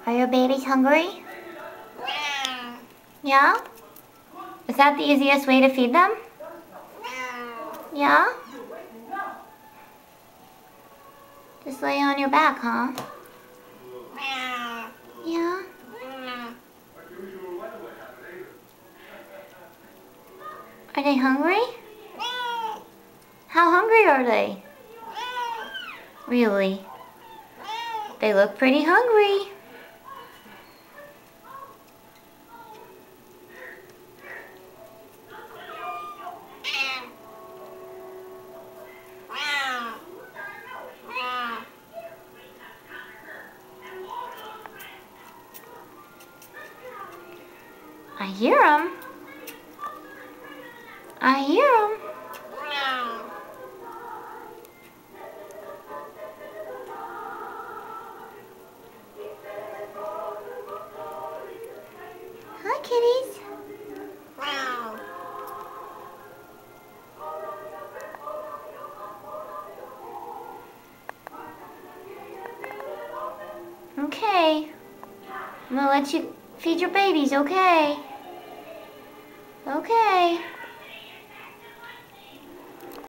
Are your babies hungry? Yeah? Is that the easiest way to feed them? Yeah? Just lay on your back, huh? Yeah? Are they hungry? How hungry are they? Really? They look pretty hungry. I hear them. I hear them. Hi, kitties. Okay. I'm gonna let you feed your babies, okay? Okay.